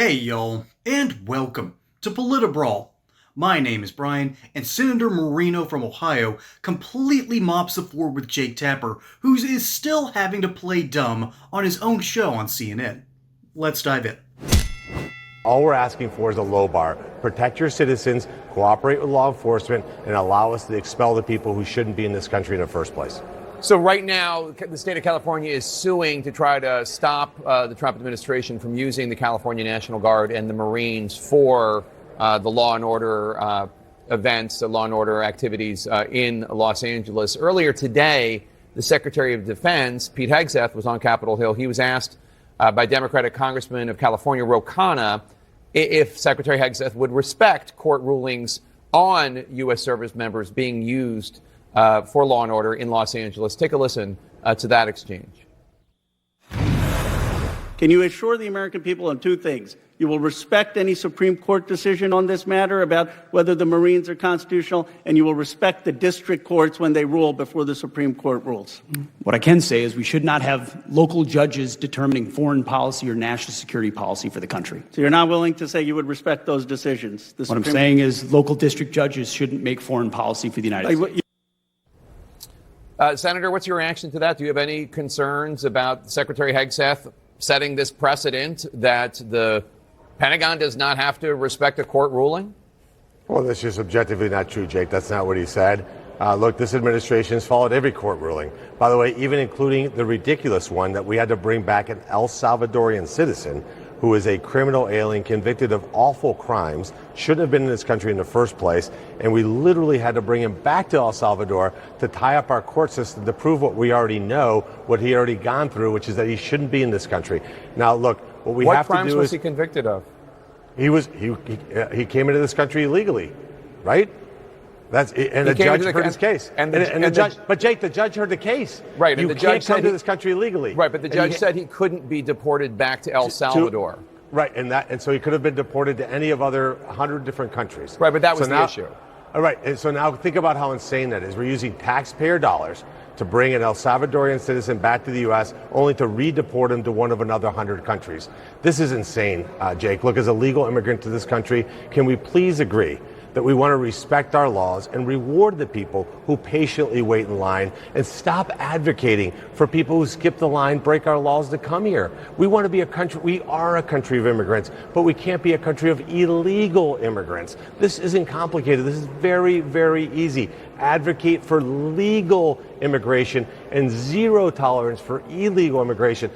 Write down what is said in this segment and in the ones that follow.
Hey y'all, and welcome to Politibrawl. My name is Brian, and Senator Moreno from Ohio completely mops the floor with Jake Tapper, who is still having to play dumb on his own show on CNN. Let's dive in. All we're asking for is a low bar. Protect your citizens, cooperate with law enforcement, and allow us to expel the people who shouldn't be in this country in the first place. So right now, the state of California is suing to try to stop the Trump administration from using the California National Guard and the Marines for the law and order events, the law and order activities in Los Angeles. Earlier today, the Secretary of Defense, Pete Hegseth, was on Capitol Hill. He was asked by Democratic Congressman of California, Ro Khanna, if Secretary Hegseth would respect court rulings on U.S. service members being used for law and order in Los Angeles. Take a listen to that exchange. Can you assure the American people on two things? You will respect any Supreme Court decision on this matter about whether the Marines are constitutional, and you will respect the district courts when they rule before the Supreme Court rules. What I can say is we should not have local judges determining foreign policy or national security policy for the country. So you're not willing to say you would respect those decisions? What I'm saying is local district judges shouldn't make foreign policy for the United States. Senator, what's your reaction to that? Do you have any concerns about Secretary Hegseth setting this precedent that the Pentagon does not have to respect a court ruling? Well, that's just objectively not true, Jake. That's not what he said. Look, this administration has followed every court ruling. By the way, even including the ridiculous one that we had to bring back an El Salvadorian citizen who is a criminal alien convicted of awful crimes, shouldn't have been in this country in the first place, and we literally had to bring him back to El Salvador to tie up our court system to prove what we already know, what he already gone through, which is that he shouldn't be in this country. Now, look, what we have to do is... What crimes was he convicted of? He came into this country illegally, right? The judge heard his case. But Jake, the judge heard the case. Right, and the judge can't come to this country illegally. Right, but the judge said he couldn't be deported back to El Salvador. Right, and so he could have been deported to any of other 100 different countries. Right, but that was the issue. All right, and so now think about how insane that is. We're using taxpayer dollars to bring an El Salvadorian citizen back to the U.S. only to redeport him to one of another 100 countries. This is insane, Jake. Look, as a legal immigrant to this country, can we please agree that we want to respect our laws and reward the people who patiently wait in line and stop advocating for people who skip the line, break our laws to come here? We want to be a country, we are a country of immigrants, but we can't be a country of illegal immigrants. This isn't complicated. This is very, very easy. Advocate for legal immigration and zero tolerance for illegal immigration.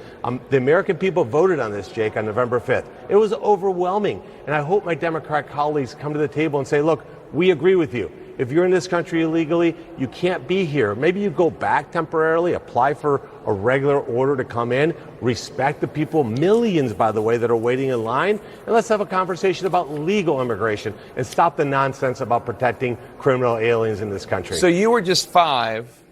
The American people voted on this, Jake, on November 5th. It was overwhelming. And I hope my Democrat colleagues come to the table and say, look, we agree with you. If you're in this country illegally, you can't be here. Maybe you go back temporarily, apply for a regular order to come in, respect the people, millions, by the way, that are waiting in line, and let's have a conversation about legal immigration and stop the nonsense about protecting criminal aliens in this country. So you were just 5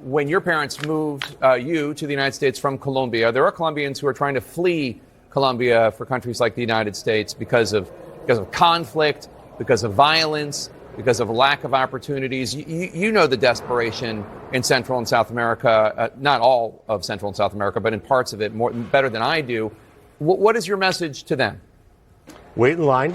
when your parents moved you to the United States from Colombia. There are Colombians who are trying to flee Colombia for countries like the United States because of conflict, because of violence, because of lack of opportunities. You know the desperation in Central and South America, not all of Central and South America, but in parts of it better than I do. What is your message to them? Wait in line.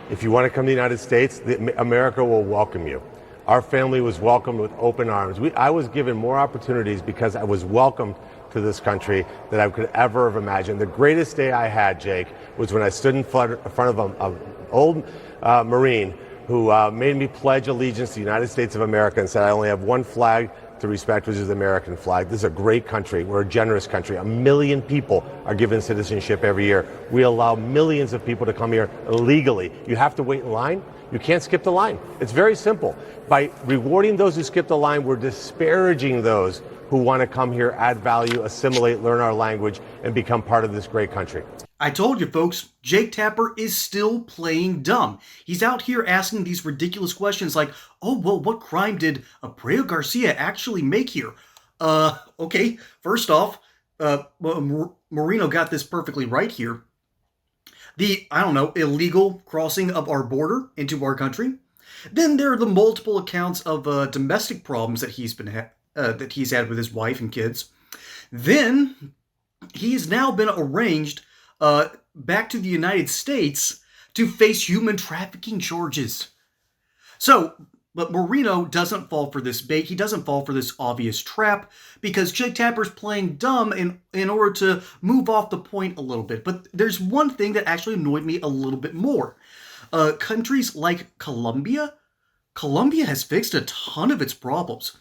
If you want to come to the United States, America will welcome you. Our family was welcomed with open arms. I was given more opportunities because I was welcomed to this country than I could ever have imagined. The greatest day I had, Jake, was when I stood in front of an old Marine who made me pledge allegiance to the United States of America and said, I only have one flag to respect, which is the American flag. This is a great country. We're a generous country. 1 million people are given citizenship every year. We allow millions of people to come here illegally. You have to wait in line. You can't skip the line. It's very simple. By rewarding those who skip the line, we're disparaging those who want to come here, add value, assimilate, learn our language, and become part of this great country. I told you folks, Jake Tapper is still playing dumb. He's out here asking these ridiculous questions like, oh, well, what crime did Abreu Garcia actually make here? Okay, first off, Moreno got this perfectly right here. The, illegal crossing of our border into our country. Then there are the multiple accounts of domestic problems that he's had with his wife and kids. Then he's now been arraigned back to the United States to face human trafficking charges. So, but Moreno doesn't fall for this bait. He doesn't fall for this obvious trap because Jake Tapper's playing dumb in order to move off the point a little bit. But there's one thing that actually annoyed me a little bit more. Countries like Colombia has fixed a ton of its problems.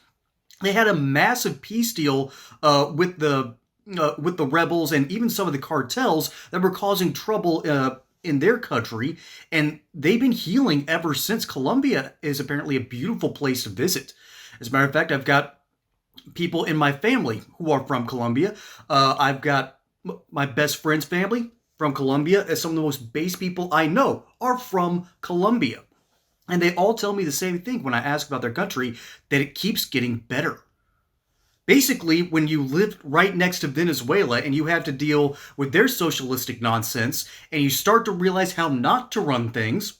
They had a massive peace deal with the rebels and even some of the cartels that were causing trouble in their country, and they've been healing ever since. Colombia is apparently a beautiful place to visit. As a matter of fact, I've got people in my family who are from Colombia. I've got my best friend's family from Colombia. As some of the most base people I know are from Colombia. And they all tell me the same thing when I ask about their country, that it keeps getting better. Basically, when you live right next to Venezuela and you have to deal with their socialistic nonsense, and you start to realize how not to run things,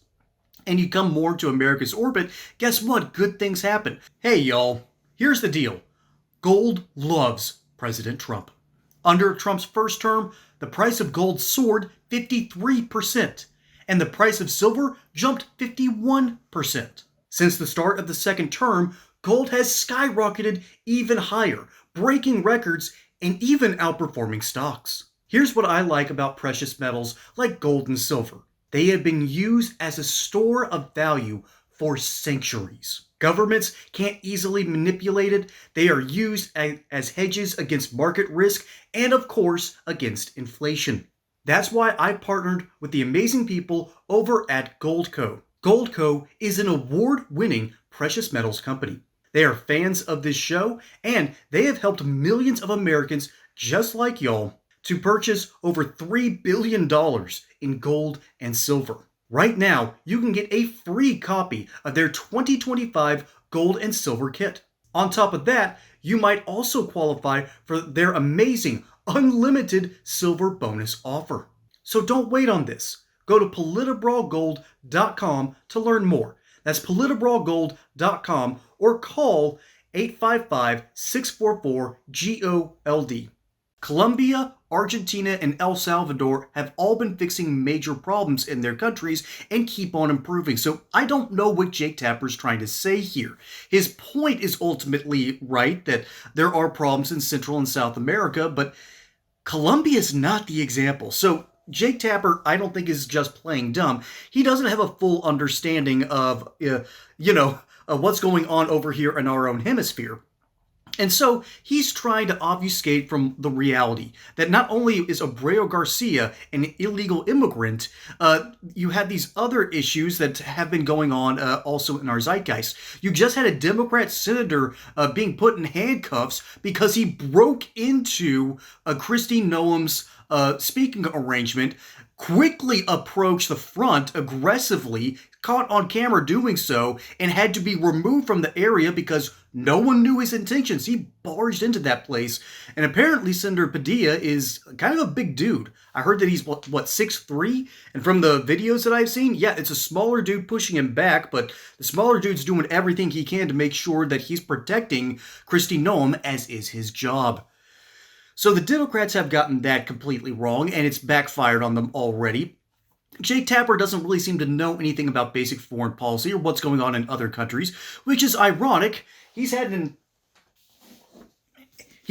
and you come more to America's orbit, guess what? Good things happen. Hey, y'all, here's the deal. Gold loves President Trump. Under Trump's first term, the price of gold soared 53%, and the price of silver jumped 51%. Since the start of the second term, gold has skyrocketed even higher, breaking records and even outperforming stocks. Here's what I like about precious metals like gold and silver. They have been used as a store of value for centuries. Governments can't easily manipulate it. They are used as hedges against market risk and, of course, against inflation. That's why I partnered with the amazing people over at Goldco. Goldco is an award-winning precious metals company. They are fans of this show, and they have helped millions of Americans just like y'all to purchase over $3 billion in gold and silver. Right now, you can get a free copy of their 2025 gold and silver kit. On top of that, you might also qualify for their amazing unlimited silver bonus offer. So don't wait on this. Go to politibrawlgold.com to learn more. That's politibrawlgold.com or call 855-644-GOLD. Colombia, Argentina, and El Salvador have all been fixing major problems in their countries and keep on improving. So I don't know what Jake Tapper's trying to say here. His point is ultimately right that there are problems in Central and South America, but Colombia is not the example. So Jake Tapper, I don't think, is just playing dumb. He doesn't have a full understanding of, what's going on over here in our own hemisphere. And so he's trying to obfuscate from the reality that not only is Abreu Garcia an illegal immigrant, you have these other issues that have been going on also in our zeitgeist. You just had a Democrat senator being put in handcuffs because he broke into Kristi Noem's speaking arrangement, quickly approached the front aggressively, caught on camera doing so, and had to be removed from the area because no one knew his intentions. He barged into that place, and apparently Senator Padilla is kind of a big dude. I heard that he's, 6'3"? And from the videos that I've seen, yeah, it's a smaller dude pushing him back, but the smaller dude's doing everything he can to make sure that he's protecting Kristi Noem, as is his job. So the Democrats have gotten that completely wrong, and it's backfired on them already. Jake Tapper doesn't really seem to know anything about basic foreign policy or what's going on in other countries, which is ironic. He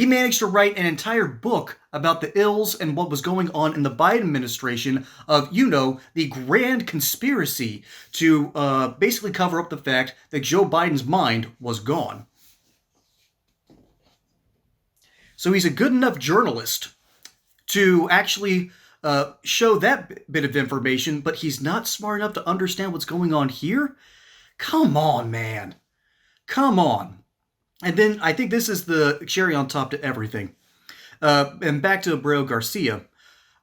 managed to write an entire book about the ills and what was going on in the Biden administration of, the grand conspiracy to basically cover up the fact that Joe Biden's mind was gone. So he's a good enough journalist to actually show that bit of information, but he's not smart enough to understand what's going on here? Come on, man. Come on. And then I think this is the cherry on top to everything. And back to Abreu Garcia.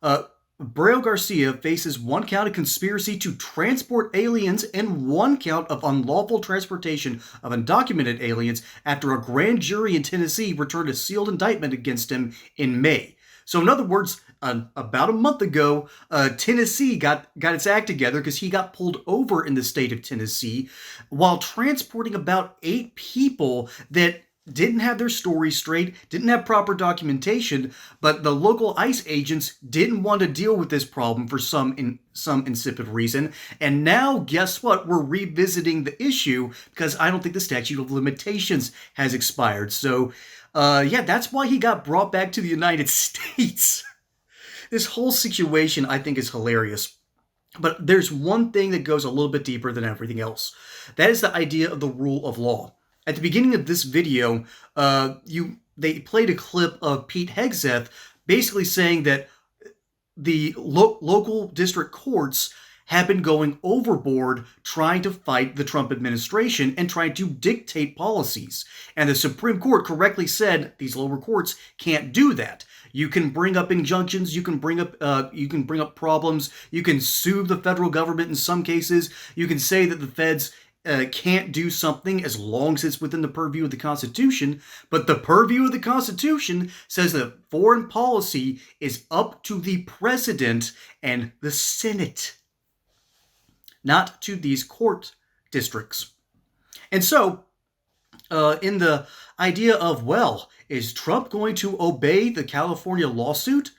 Abreu Garcia faces one count of conspiracy to transport aliens and one count of unlawful transportation of undocumented aliens after a grand jury in Tennessee returned a sealed indictment against him in May. So in other words, about a month ago, Tennessee got its act together because he got pulled over in the state of Tennessee while transporting about 8 people that didn't have their story straight, didn't have proper documentation, but the local ICE agents didn't want to deal with this problem for some insipid reason. And now, guess what? We're revisiting the issue because I don't think the statute of limitations has expired. So, yeah, that's why he got brought back to the United States. This whole situation, I think, is hilarious. But there's one thing that goes a little bit deeper than everything else. That is the idea of the rule of law. At the beginning of this video, they played a clip of Pete Hegseth basically saying that the local district courts have been going overboard trying to fight the Trump administration and trying to dictate policies. And the Supreme Court correctly said these lower courts can't do that. You can bring up injunctions, you can bring up problems, you can sue the federal government in some cases, you can say that the feds can't do something as long as it's within the purview of the Constitution, but the purview of the Constitution says that foreign policy is up to the president and the Senate, not to these court districts. And so, in the idea of, well, is Trump going to obey the California lawsuit?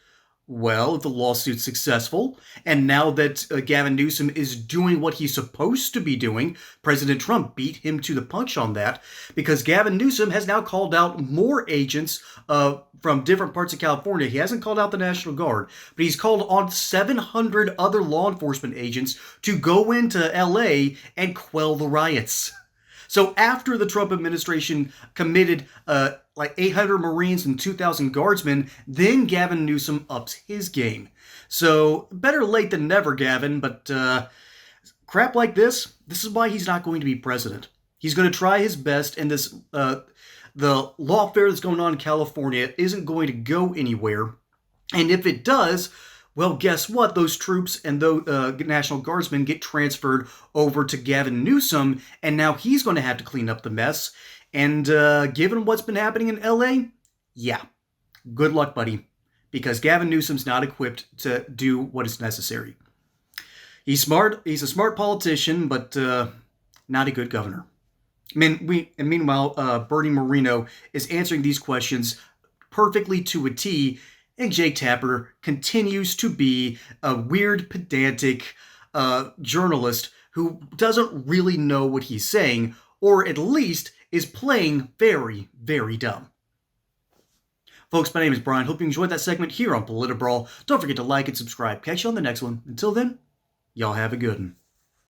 Well, if the lawsuit's successful, and now that Gavin Newsom is doing what he's supposed to be doing, President Trump beat him to the punch on that, because Gavin Newsom has now called out more agents from different parts of California. He hasn't called out the National Guard, but he's called on 700 other law enforcement agents to go into LA and quell the riots. So after the Trump administration committed like 800 Marines and 2,000 Guardsmen, then Gavin Newsom ups his game. So better late than never, Gavin, but crap like this is why he's not going to be president. He's going to try his best, and this the lawfare that's going on in California isn't going to go anywhere. And if it does, well, guess what? Those troops and the National Guardsmen get transferred over to Gavin Newsom, and now he's going to have to clean up the mess. And given what's been happening in LA, yeah, good luck, buddy, because Gavin Newsom's not equipped to do what is necessary. He's smart. He's a smart politician, but not a good governor. Meanwhile, Bernie Moreno is answering these questions perfectly to a T. And Jake Tapper continues to be a weird, pedantic journalist who doesn't really know what he's saying, or at least is playing very, very dumb. Folks, my name is Brian. Hope you enjoyed that segment here on Politibrawl. Don't forget to like and subscribe. Catch you on the next one. Until then, y'all have a good one.